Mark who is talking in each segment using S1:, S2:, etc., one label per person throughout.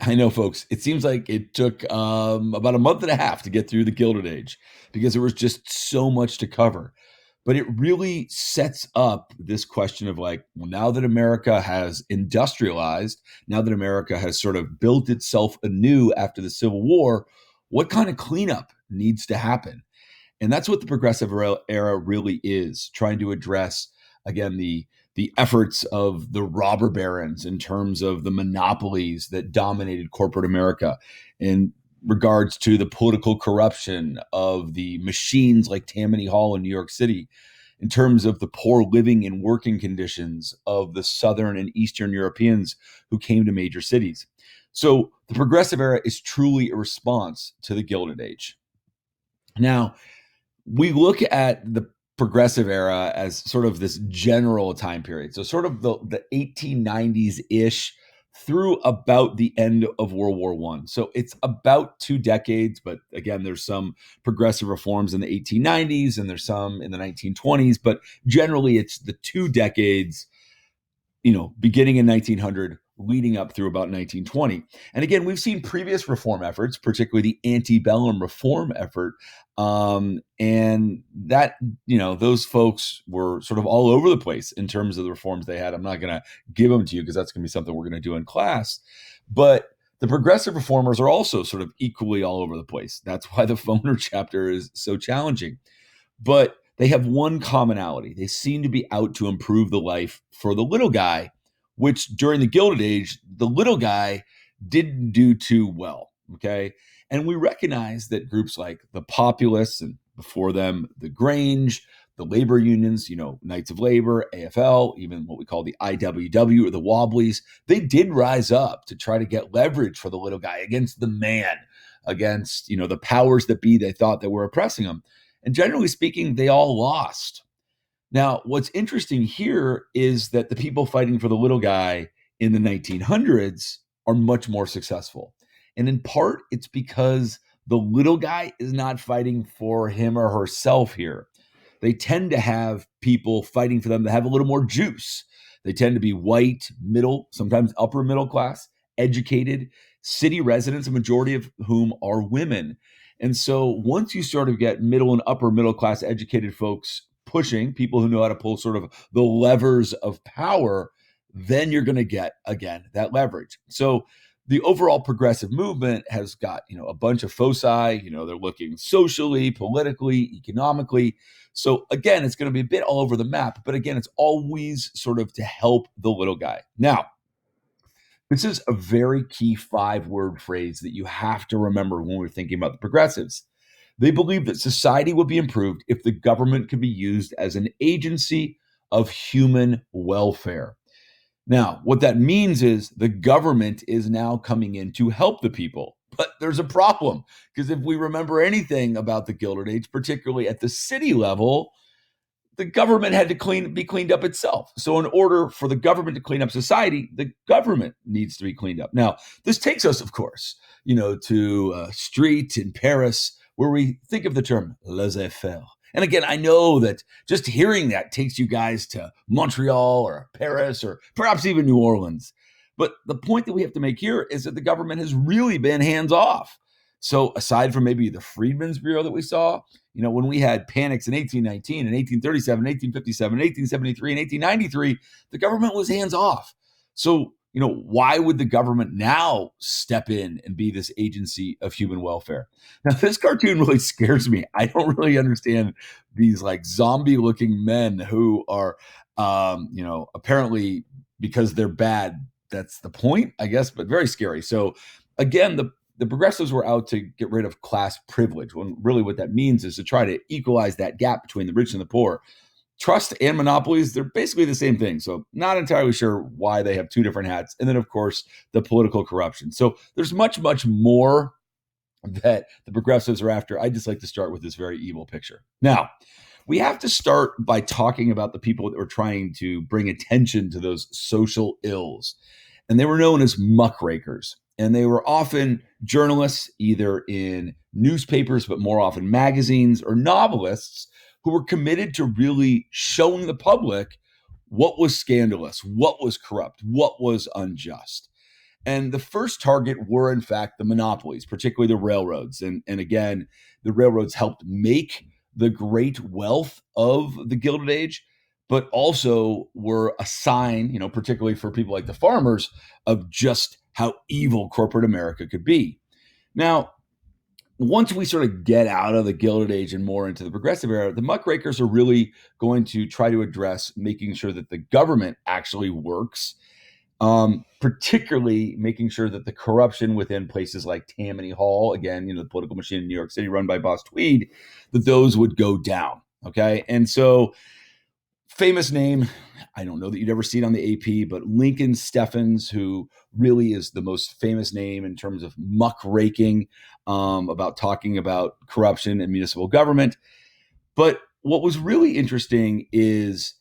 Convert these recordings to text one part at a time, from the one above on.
S1: I know, folks. It seems like it took about a month and a half to get through the Gilded Age because there was just so much to cover. But it really sets up this question of like, well, now that America has industrialized, now that America has sort of built itself anew after the Civil War, what kind of cleanup needs to happen? And that's what the progressive era really is, trying to address again the efforts of the robber barons in terms of the monopolies that dominated corporate America, in regards to the political corruption of the machines like Tammany Hall in New York City, in terms of the poor living and working conditions of the Southern and Eastern Europeans who came to major cities. So the progressive era is truly a response to the Gilded Age. Now, we look at the progressive era as sort of this general time period. So sort of the 1890s ish through about the end of World War One. So it's about 2 decades, but again, there's some progressive reforms in the 1890s and there's some in the 1920s, but generally it's the 2 decades, beginning in 1900, leading up through about 1920. And again, we've seen previous reform efforts, particularly the antebellum reform effort. And that, those folks were sort of all over the place in terms of the reforms they had. I'm not going to give them to you because that's going to be something we're going to do in class. But the progressive reformers are also sort of equally all over the place. That's why the Foner chapter is so challenging. But they have one commonality. They seem to be out to improve the life for the little guy, which during the Gilded Age, the little guy didn't do too well. Okay. And we recognize that groups like the Populists and before them, the Grange, the labor unions, Knights of Labor, AFL, even what we call the IWW or the Wobblies, they did rise up to try to get leverage for the little guy against the man, against, the powers that be they thought that were oppressing him. And generally speaking, they all lost. Now, what's interesting here is that the people fighting for the little guy in the 1900s are much more successful. And in part, it's because the little guy is not fighting for him or herself here. They tend to have people fighting for them that have a little more juice. They tend to be white, middle, sometimes upper middle class, educated, city residents, a majority of whom are women. And so once you sort of get middle and upper middle class educated folks pushing, people who know how to pull sort of the levers of power, then you're going to get, again, that leverage. So the overall progressive movement has got, a bunch of foci, they're looking socially, politically, economically. So again, it's going to be a bit all over the map, but again, it's always sort of to help the little guy. Now, this is a very key 5-word phrase that you have to remember when we're thinking about the progressives. They believe that society would be improved if the government could be used as an agency of human welfare. Now, what that means is the government is now coming in to help the people. But there's a problem because if we remember anything about the Gilded Age, particularly at the city level, the government had to be cleaned up itself. So in order for the government to clean up society, the government needs to be cleaned up. Now, this takes us, of course, to a street in Paris where we think of the term laissez-faire. And again, I know that just hearing that takes you guys to Montreal or Paris or perhaps even New Orleans. But the point that we have to make here is that the government has really been hands off. So aside from maybe the Freedmen's Bureau that we saw, when we had panics in 1819 and 1837, 1857, 1873, and 1893, the government was hands off. So, why would the government now step in and be this agency of human welfare? Now, this cartoon really scares me. I don't really understand these like zombie looking men who are, apparently because they're bad. That's the point, I guess, but very scary. So, again, the progressives were out to get rid of class privilege, when really what that means is to try to equalize that gap between the rich and the poor. Trust and monopolies, they're basically the same thing. So not entirely sure why they have two different hats. And then, of course, the political corruption. So there's much, much more that the progressives are after. I just like to start with this very evil picture. Now, we have to start by talking about the people that were trying to bring attention to those social ills. And they were known as muckrakers. And they were often journalists, either in newspapers, but more often magazines, or novelists who were committed to really showing the public what was scandalous, what was corrupt, what was unjust. And the first target were, in fact, the monopolies, particularly the railroads. And again, the railroads helped make the great wealth of the Gilded Age, but also were a sign, particularly for people like the farmers, of just how evil corporate America could be. Now, once we sort of get out of the Gilded Age and more into the Progressive Era, the muckrakers are really going to try to address making sure that the government actually works, particularly making sure that the corruption within places like Tammany Hall, again, the political machine in New York City run by Boss Tweed, that those would go down. Okay. And so, famous name, I don't know that you'd ever see it on the AP, but Lincoln Steffens, who really is the most famous name in terms of muckraking, about talking about corruption in municipal government. But what was really interesting is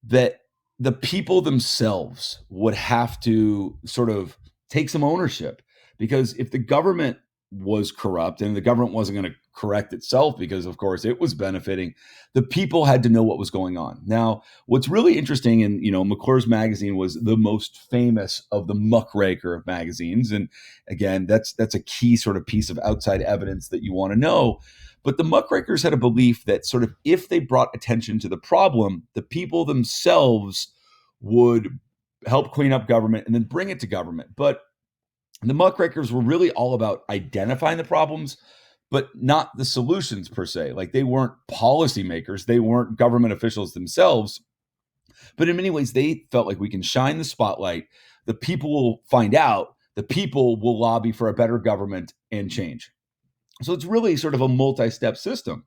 S1: that the people themselves would have to sort of take some ownership, because if the government was corrupt and the government wasn't going to correct itself because of course it was benefiting, the people had to know what was going on. Now, what's really interesting, and McClure's magazine was the most famous of the muckraker magazines, and again, that's a key sort of piece of outside evidence that you want to know. But the muckrakers had a belief that sort of if they brought attention to the problem, the people themselves would help clean up government and then bring it to government. But the muckrakers were really all about identifying the problems, but not the solutions per se. Like, they weren't policymakers, they weren't government officials themselves. But in many ways, they felt like we can shine the spotlight. The people will find out, the people will lobby for a better government and change. So it's really sort of a multi-step system.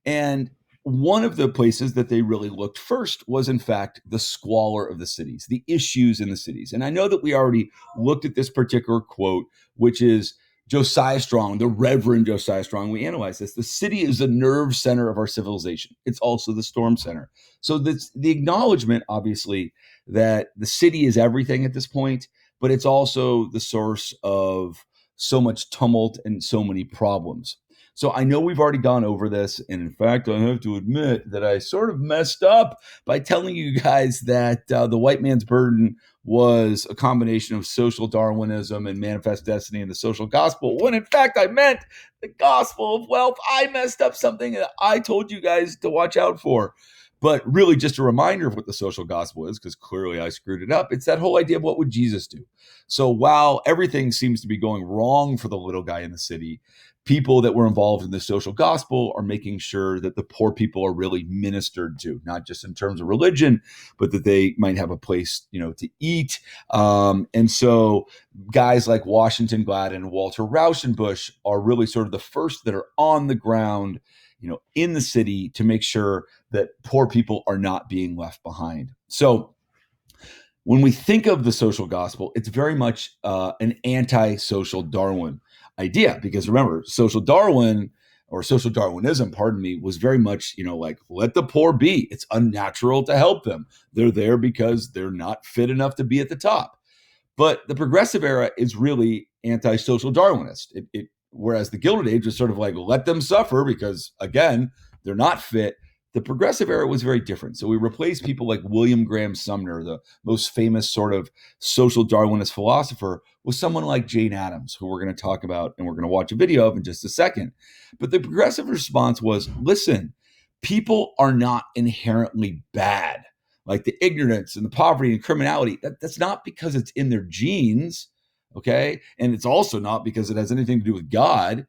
S1: And one of the places that they really looked first was, in fact, the squalor of the cities, the issues in the cities. And I know that we already looked at this particular quote, which is Josiah Strong, the Reverend Josiah Strong. We analyzed this. The city is the nerve center of our civilization. It's also the storm center. So the acknowledgement, obviously, that the city is everything at this point, but it's also the source of so much tumult and so many problems. So I know we've already gone over this. And in fact, I have to admit that I sort of messed up by telling you guys that the white man's burden was a combination of social Darwinism and manifest destiny and the social gospel, when in fact I meant the gospel of wealth. I messed up something that I told you guys to watch out for. But really, just a reminder of what the social gospel is, because clearly I screwed it up. It's that whole idea of what would Jesus do? So while everything seems to be going wrong for the little guy in the city, people that were involved in the social gospel are making sure that the poor people are really ministered to, not just in terms of religion, but that they might have a place, to eat. And so guys like Washington Gladden and Walter Rauschenbusch are really sort of the first that are on the ground, in the city, to make sure that poor people are not being left behind. So when we think of the social gospel, it's very much an anti-social Darwin idea, because remember, social Darwin, or social Darwinism, pardon me, was very much, like, let the poor be. It's unnatural to help them. They're there because they're not fit enough to be at the top. But the Progressive Era is really anti-social Darwinist. Whereas the Gilded Age was sort of like, let them suffer because, again, they're not fit. The Progressive Era was very different. So we replaced people like William Graham Sumner, the most famous sort of social Darwinist philosopher, with someone like Jane Addams, who we're going to talk about and we're going to watch a video of in just a second. But the progressive response was, listen, people are not inherently bad. Like the ignorance and the poverty and criminality, that's not because it's in their genes, okay? And it's also not because it has anything to do with God.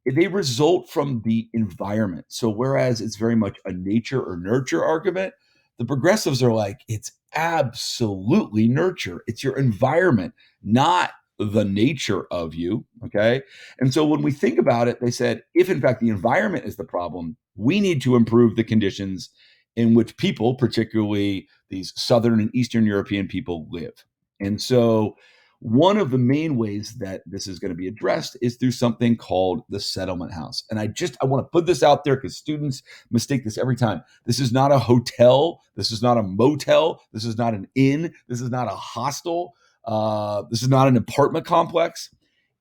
S1: They result from the environment. So whereas it's very much a nature or nurture argument, the progressives are like, it's absolutely nurture. It's your environment, not the nature of you, okay? And so when we think about it, they said, if in fact the environment is the problem, we need to improve the conditions in which people, particularly these Southern and Eastern European people, live. And so one of the main ways that this is going to be addressed is through something called the settlement house. And I want to put this out there because students mistake this every time. This is not a hotel. This is not a motel. This is not an inn. This is not a hostel. This is not an apartment complex.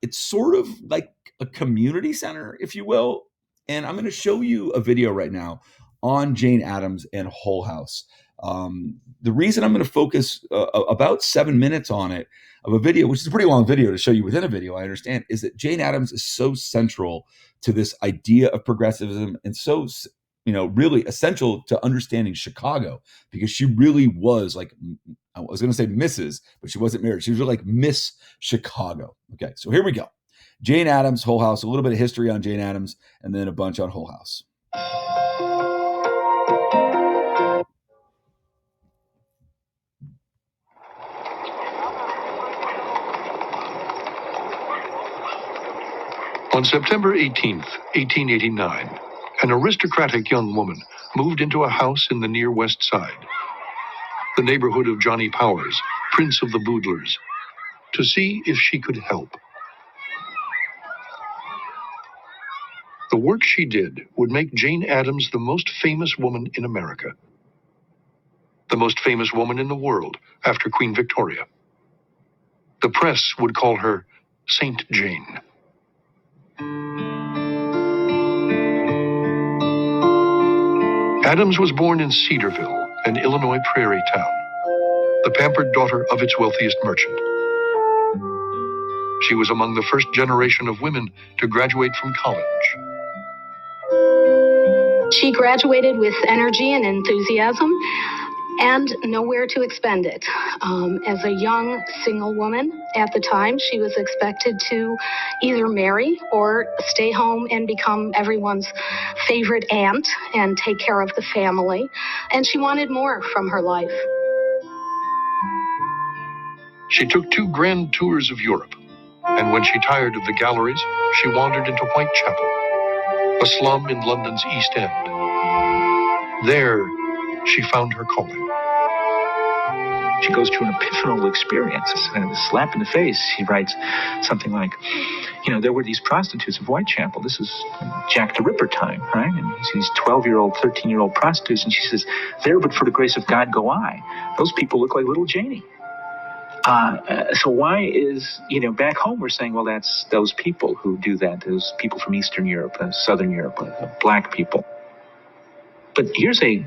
S1: It's sort of like a community center, if you will. And I'm going to show you a video right now on Jane Addams and Hull House. The reason I'm going to focus about 7 minutes on it of a video, which is a pretty long video to show you within a video, I understand, is that Jane Addams is so central to this idea of progressivism and so, really essential to understanding Chicago, because she really was like, I was going to say Mrs., but she wasn't married. She was really like Miss Chicago. Okay, so here we go. Jane Addams, Hull House, a little bit of history on Jane Addams, and then a bunch on Hull House.
S2: On September 18th, 1889, an aristocratic young woman moved into a house in the near West Side, the neighborhood of Johnny Powers, Prince of the Boodlers, to see if she could help. The work she did would make Jane Addams the most famous woman in America, the most famous woman in the world after Queen Victoria. The press would call her Saint Jane. Addams was born in Cedarville, an Illinois prairie town, the pampered daughter of its wealthiest merchant. She was among the first generation of women to graduate from college.
S3: She graduated with energy and enthusiasm and nowhere to expend it. As a young single woman at the time, she was expected to either marry or stay home and become everyone's favorite aunt and take care of the family. And she wanted more from her life.
S2: She took 2 grand tours of Europe, and when she tired of the galleries, she wandered into Whitechapel, a slum in London's East End. There, she found her calling.
S4: She goes through an epiphanal experience, a slap in the face. She writes something like, there were these prostitutes of Whitechapel. This is Jack the Ripper time, right? And these 12-year-old, 13-year-old prostitutes. And she says, there but for the grace of God go I. Those people look like little Janie. So why is, back home we're saying, well, that's those people who do that, those people from Eastern Europe, Southern Europe, black people. But here's a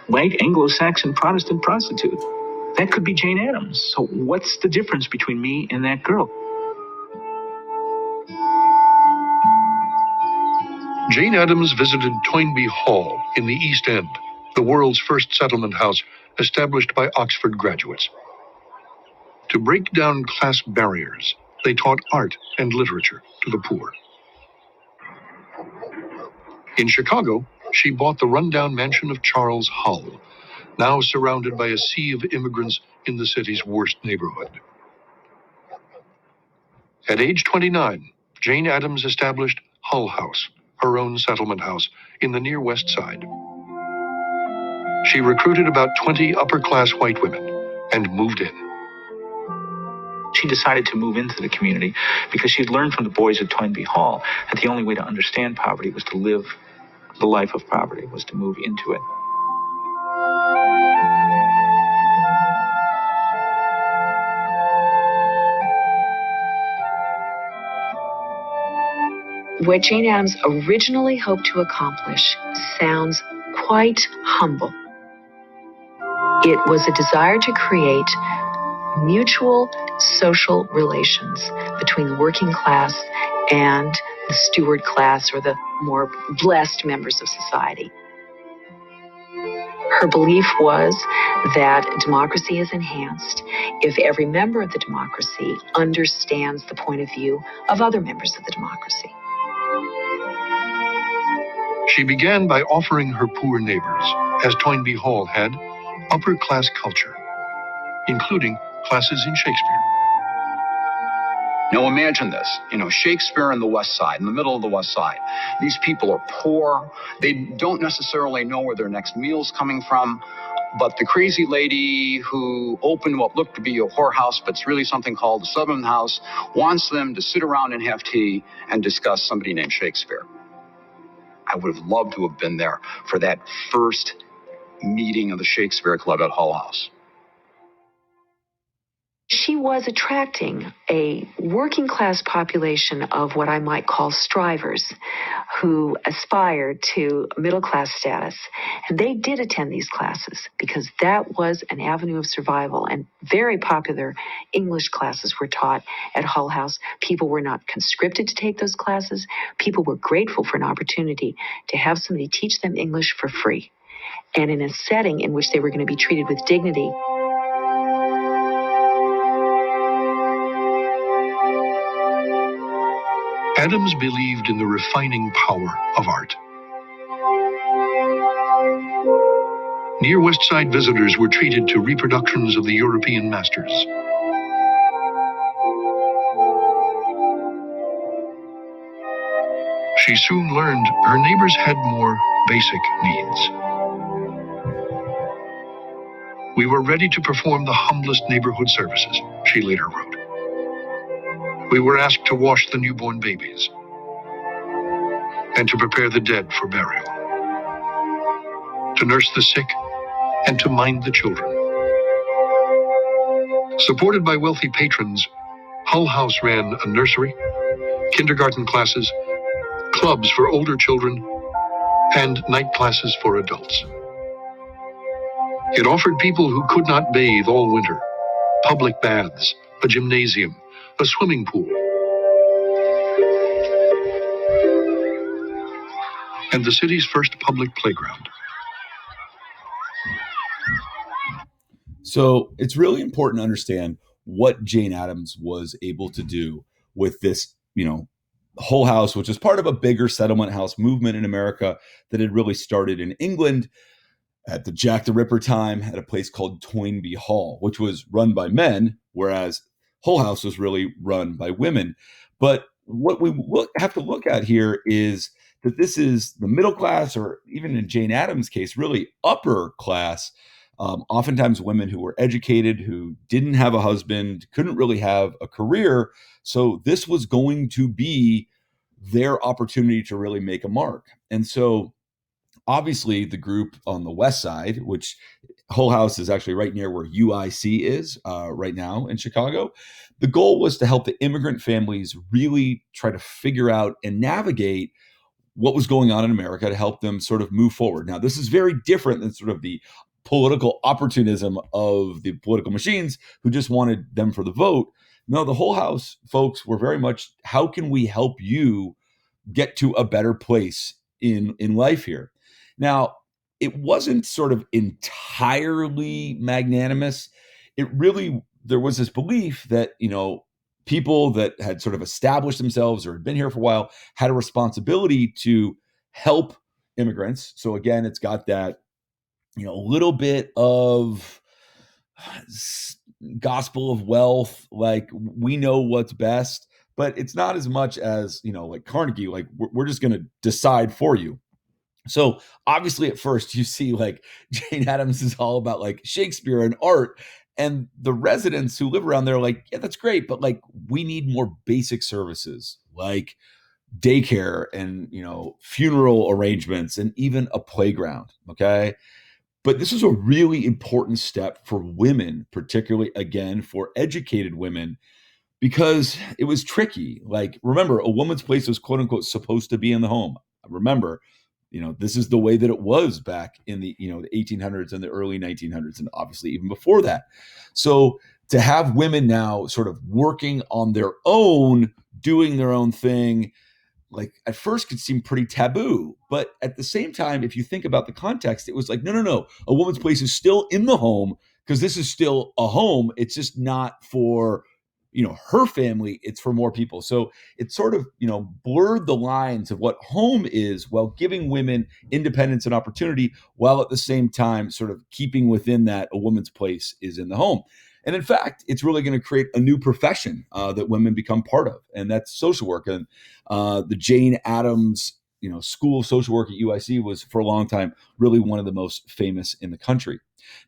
S4: white Anglo-Saxon Protestant prostitute. That could be Jane Addams. So what's the difference between me and that girl?
S2: Jane Addams visited Toynbee Hall in the East End, the world's first settlement house established by Oxford graduates. To break down class barriers, they taught art and literature to the poor. In Chicago, she bought the rundown mansion of Charles Hull, now surrounded by a sea of immigrants in the city's worst neighborhood. At age 29, Jane Addams established Hull House, her own settlement house in the near West Side. She recruited about 20 upper-class white women and moved in.
S4: She decided to move into the community because she'd learned from the boys at Toynbee Hall that the only way to understand poverty was to live the life of poverty, was to move into it.
S5: What Jane Addams originally hoped to accomplish sounds quite humble. It was a desire to create mutual social relations between the working class and the steward class, or the more blessed members of society. Her belief was that democracy is enhanced if every member of the democracy understands the point of view of other members of the democracy.
S2: She began by offering her poor neighbors, as Toynbee Hall had, upper-class culture, including classes in Shakespeare.
S6: Now imagine this, Shakespeare in the West Side, in the middle of the West Side. These people are poor. They don't necessarily know where their next meal's coming from. But the crazy lady who opened what looked to be a whorehouse, but it's really something called the Southern House, wants them to sit around and have tea and discuss somebody named Shakespeare. I would have loved to have been there for that first meeting of the Shakespeare Club at Hull House.
S5: She was attracting a working class population of what I might call strivers who aspired to middle class status. And they did attend these classes because that was an avenue of survival. And very popular English classes were taught at Hull House. People were not conscripted to take those classes. People were grateful for an opportunity to have somebody teach them English for free, and in a setting in which they were going to be treated with dignity.
S2: Adams believed in the refining power of art. Near West Side visitors were treated to reproductions of the European masters. She soon learned her neighbors had more basic needs. We were ready to perform the humblest neighborhood services, she later wrote. We were asked to wash the newborn babies and to prepare the dead for burial, to nurse the sick and to mind the children. Supported by wealthy patrons, Hull House ran a nursery, kindergarten classes, clubs for older children, and night classes for adults. It offered people who could not bathe all winter public baths, a gymnasium, a swimming pool, and the city's first public playground.
S1: So it's really important to understand what Jane Addams was able to do with this, Hull House, which is part of a bigger settlement house movement in America that had really started in England at the Jack the Ripper time at a place called Toynbee Hall, which was run by men, whereas Hull House was really run by women. But what we have to look at here is that this is the middle class, or even in Jane Addams' case, really upper class. Oftentimes women who were educated, who didn't have a husband, couldn't really have a career. So this was going to be their opportunity to really make a mark. And so obviously the group on the West Side, which Hull House is actually right near where UIC is right now in Chicago, the goal was to help the immigrant families really try to figure out and navigate what was going on in America to help them sort of move forward. Now, this is very different than sort of the political opportunism of the political machines who just wanted them for the vote. No, the Hull House folks were very much, how can we help you get to a better place in life here? Now, it wasn't sort of entirely magnanimous. There was this belief that, people that had sort of established themselves or had been here for a while had a responsibility to help immigrants. So again, it's got that, a little bit of gospel of wealth, like we know what's best, but it's not as much as, like Carnegie, like we're just going to decide for you. So obviously at first you see like Jane Addams is all about like Shakespeare and art, and the residents who live around there are like, yeah, that's great, but like we need more basic services like daycare and, funeral arrangements and even a playground. Okay. But this is a really important step for women, particularly again, for educated women, because it was tricky. Like, remember, a woman's place was quote unquote supposed to be in the home. Remember, this is the way that it was back in the, the 1800s and the early 1900s, and obviously even before that. So to have women now sort of working on their own, doing their own thing, like at first could seem pretty taboo. But at the same time, if you think about the context, it was like, no, a woman's place is still in the home because this is still a home. It's just not for, her family, it's for more people. So it sort of, blurred the lines of what home is while giving women independence and opportunity, while at the same time sort of keeping within that a woman's place is in the home. And in fact, it's really going to create a new profession that women become part of, and that's social work. And the Jane Addams, School of Social Work at UIC was for a long time really one of the most famous in the country.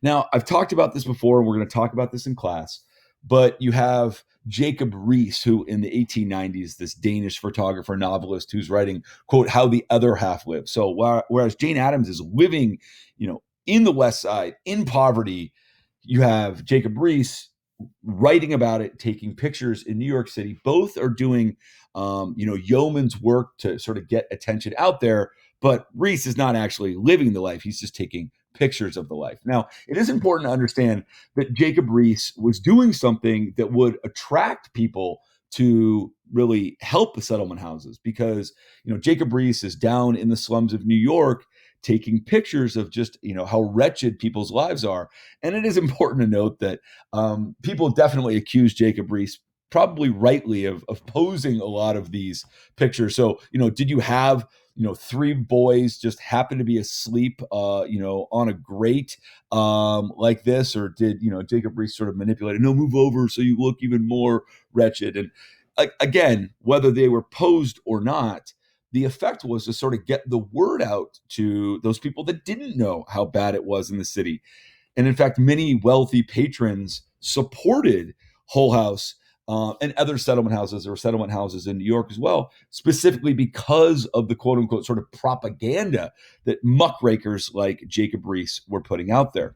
S1: Now, I've talked about this before, and we're going to talk about this in class, but you have Jacob Riis, who in the 1890s, this Danish photographer, novelist, who's writing, quote, How the Other Half Lives. So whereas Jane Addams is living, in the West Side, in poverty, you have Jacob Riis writing about it, taking pictures in New York City. Both are doing, yeoman's work to sort of get attention out there. But Reese is not actually living the life. He's just taking pictures of the life. Now, it is important to understand that Jacob Riis was doing something that would attract people to really help the settlement houses, because, Jacob Riis is down in the slums of New York taking pictures of just, how wretched people's lives are. And it is important to note that people definitely accuse Jacob Riis, probably rightly, of posing a lot of these pictures. So, did you have, three boys just happen to be asleep, on a grate like this? Or did, Jacob Riis sort of manipulate it? No, move over so you look even more wretched. And again, whether they were posed or not, the effect was to sort of get the word out to those people that didn't know how bad it was in the city. And in fact, many wealthy patrons supported Hull House and other settlement houses, or settlement houses in New York as well, specifically because of the quote unquote sort of propaganda that muckrakers like Jacob Riis were putting out there.